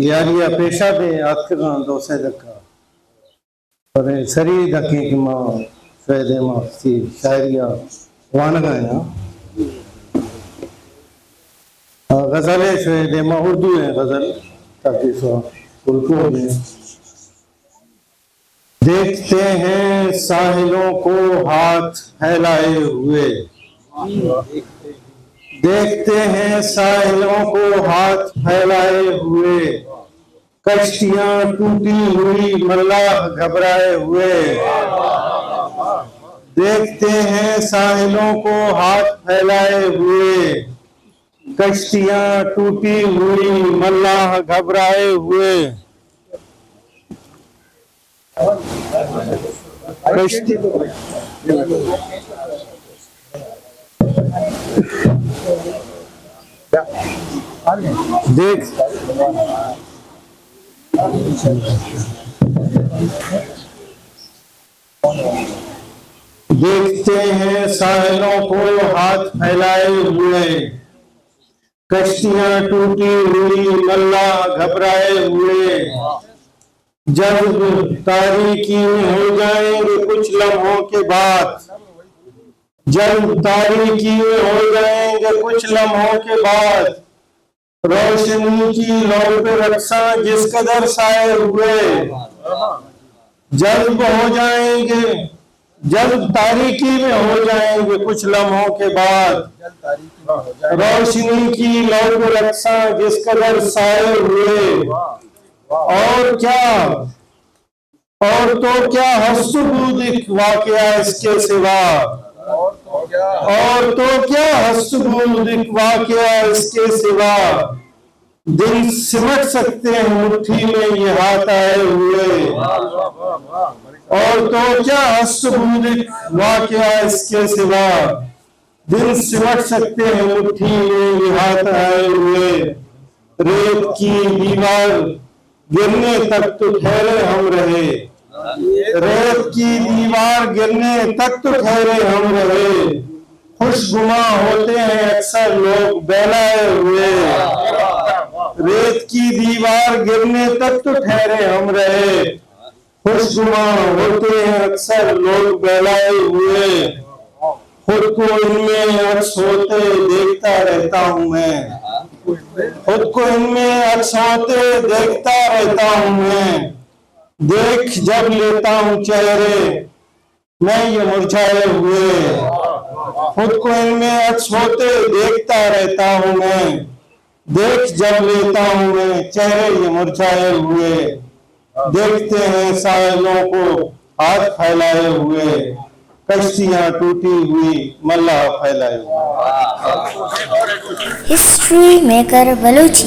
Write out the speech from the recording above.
यारिया पेशा दे आखिर दोसे दका पर सरी दकी कि मां फैदे मां सी शायरिया वान गाया गजल शोदे मां उर्दू है गजल ताकि सो उर्दू में देखते हैं साहिलों को हाथ फैलाए हुए, देखते हैं साहिलों को हाथ फैलाए हुए, कश्तियां टूटी हुई मल्लाह घबराए हुए। देखते हैं साहिलों को हाथ फैलाए हुए, कश्तियां टूटी हुई मल्लाह घबराए हुए। कश्ती देखते हैं साहिलों को हाथ फैलाए हुए, कश्तियां टूटी हुई मल्लाह घबराए हुए। जब तारीकी में हो जाएंगे कुछ लम्हों के बाद, जब तारीकी में हो जाएंगे कुछ लम्हों के बाद, रोशनी की लौ पे रक्षा जिस कदर साए हुए। जब हो जाएंगे, जब तारीकी में हो जाएंगे कुछ लम्हों के बाद, रोशनी की लौ पे रक्षा जिस कदर साए हुए। और क्या, और तो क्या हस्तबूद वाकया इसके सिवा, और तो क्या हस्तबूद वाकया इसके सिवा, दिल सिमट सकते हैं मुट्ठी में ये हाथ आए हुए। और तो क्या हस्तबूद वाकया इसके सिवा, दिल सिमट सकते हैं मुट्ठी में ये हाथ आए हुए। रेत की दीवार गिरने तक तो ठहरे हम रहे, रेत की दीवार गिरने तक तो ठहरे हम रहे। खुशगुमा होते हैं अक्सर लोग बहलाए हुए, रेत की दीवार गिरने तक तो ठहरे हम रहे। खुशगुमा होते हैं अक्सर लोग बहलाए हुए। खुद को इनमें अक्स होते देखता रहता हूँ मैं, खुद को इनमें अक्स होते देखता रहता हूँ मैं। देख जब लेता हूँ चेहरे मैं ये मुरझाए हुए, खुद को इनमें अक्स होते देखता रहता हूँ मैं। देख जब लेता हूँ मैं चेहरे ये मुरझाए हुए। देखते हैं साहिलों को हाथ फैलाए हुए, कश्तियां टूटी हुई मल्लाह फैलाए हुए। History maker Balochi.